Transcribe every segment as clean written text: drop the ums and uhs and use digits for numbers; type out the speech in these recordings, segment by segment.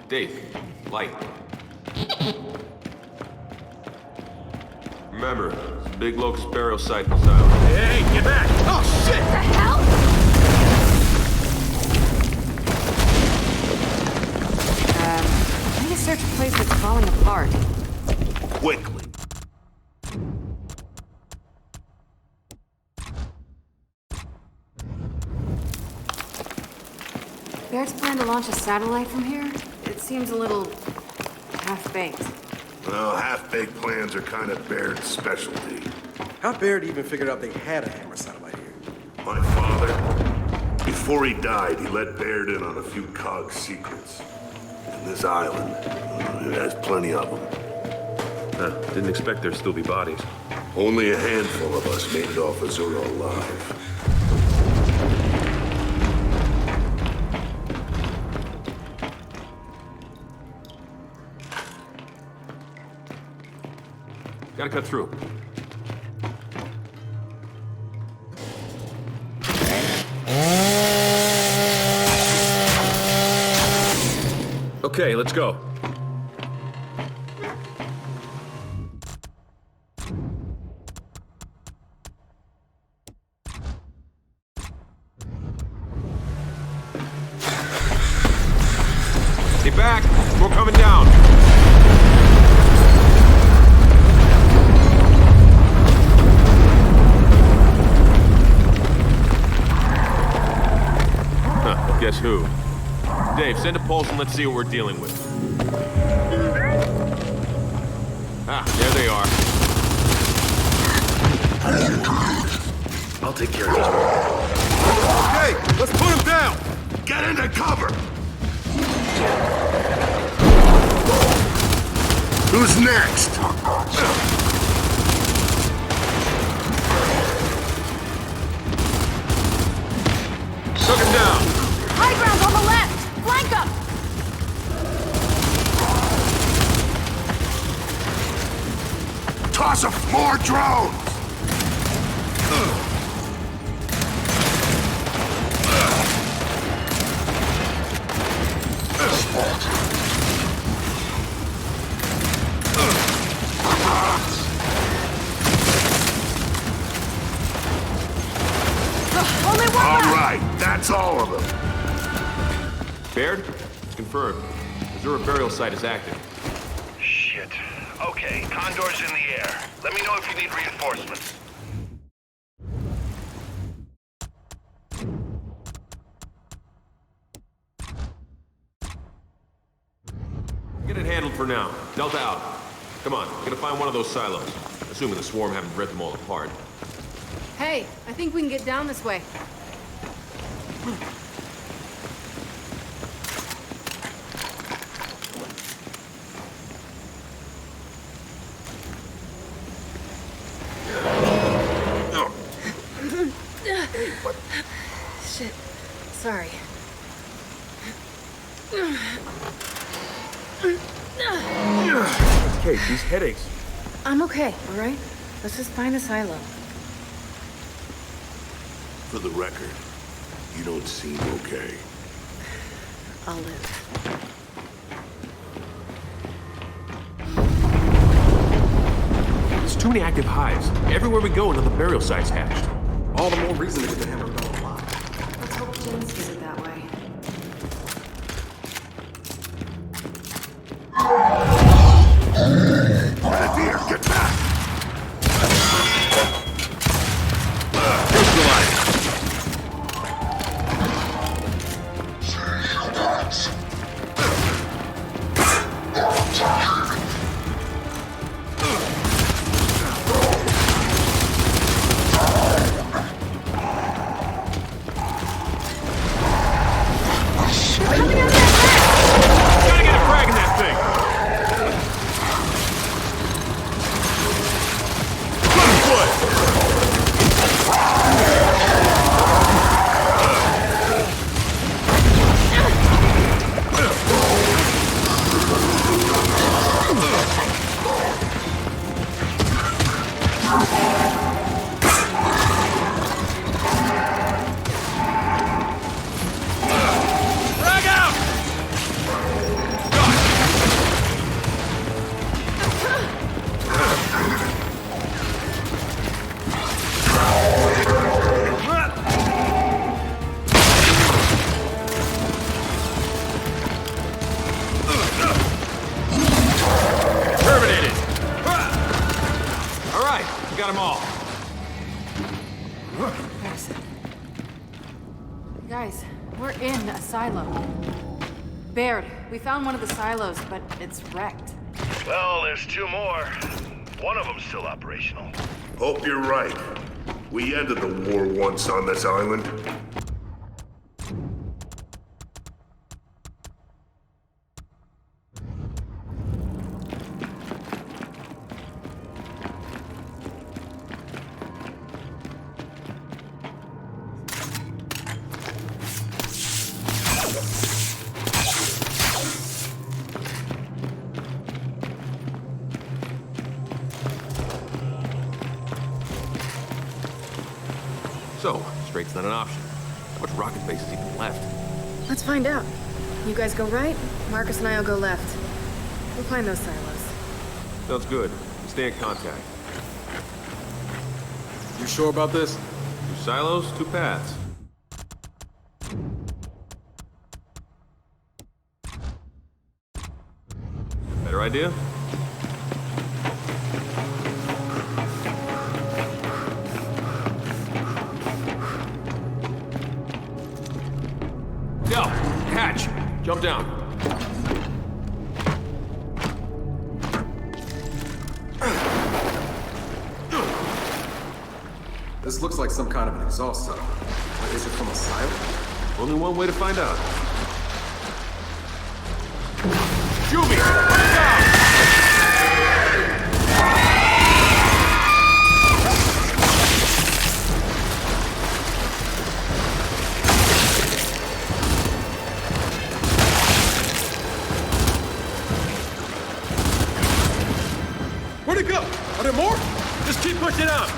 Dave, light. Remember, it's a big locust burial site in this island. Hey, get back! Oh, shit! What the hell? I need to search a place that's falling apart. Quickly. Baird's plan to launch a satellite from here? It seems a little half-baked. Well, half-baked plans are kind of Baird's specialty. How Baird even figured out they had a hammer satellite here? My father, before he died, he let Baird in on a few COG secrets. And this island, it has plenty of them. Didn't expect there'd still be bodies. Only a handful of us made it off Azura alive. Gotta cut through. Okay, let's go. Stay back! We're coming down! Guess who? Dave, send a pulse and let's see what we're dealing with. Ah, there they are. I'll take care of this. Okay, let's put him down! Get into cover! Who's next? Took him down! High ground on the left! Flank them! Toss up more drones! Only one All left! right, that's all of them. Baird? It's confirmed. Azura burial site is active. Shit. Okay, Condor's in the air. Let me know if you need reinforcements. Get it handled for now. Delta out. Come on, we're gonna find one of those silos. Assuming the swarm haven't ripped them all apart. Hey, I think we can get down this way. Shit. Sorry. Kate, these headaches. I'm okay, all right? Let's just find a silo. For the record, you don't seem okay. I'll live. There's too many active hives. Everywhere we go, another burial site's hatched. All the more reason to get the hammer down alive. Let's hope Jin sees it that way. Grenadier, get back! Neutralized. Guys, we're in a silo. Baird, we found one of the silos, but it's wrecked. Well, there's two more. One of them's still operational. Hope you're right. We ended the war once on this island. So, straight's not an option. How much rocket base is even left? Let's find out. You guys go right, Marcus and I'll go left. We'll find those silos. Sounds good. We'll stay in contact. You sure about this? 2 silos, 2 paths. Better idea? Go! Hatch! Jump down. This looks like some kind of an exhaust tunnel. But is it from a silo? Only one way to find out. Shoot me! Down! Where'd it go? Are there more? Just keep pushing up!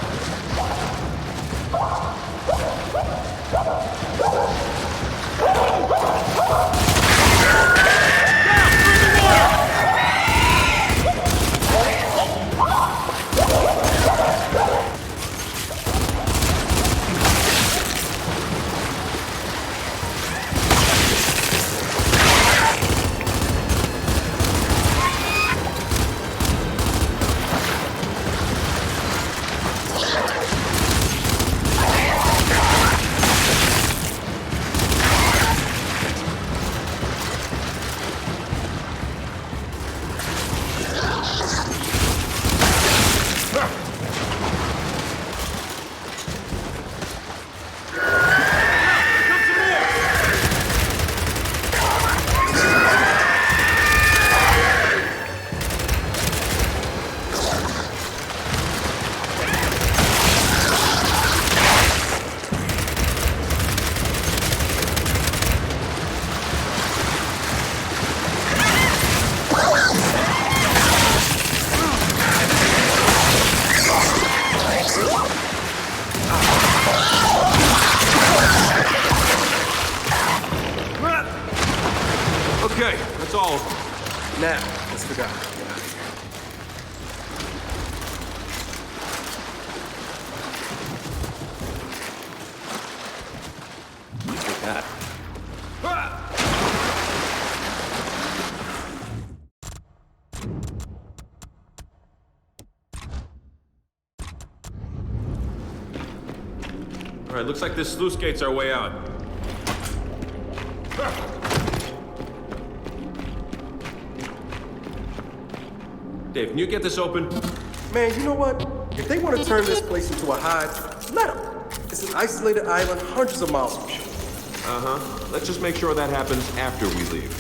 Okay, that's all of them. Now, let's figure out how to get out of here. Take that. All right, looks like this sluice gate's our way out. Dave, can you get this open? Man, you know what? If they want to turn this place into a hive, let them. It's an isolated island hundreds of miles from shore. Uh-huh. Let's just make sure that happens after we leave.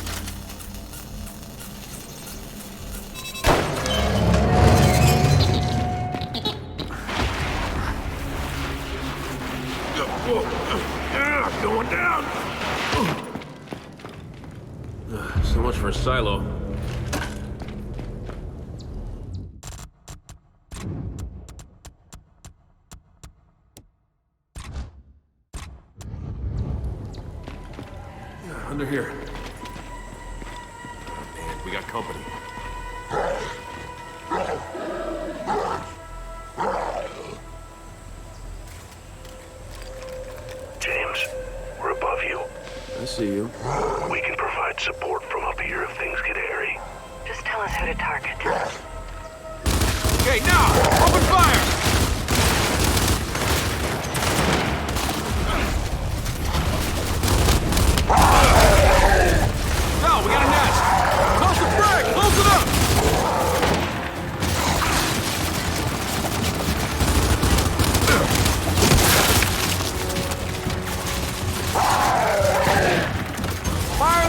Going down. So much for a silo. Under here. Oh, man, we got company. James, we're above you. I see you. We can provide support from up here if things get hairy. Just tell us who to target. Okay, now! Open fire!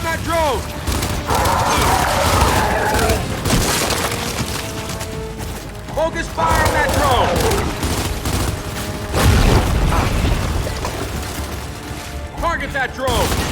that drone! Focus fire on that drone! Target that drone!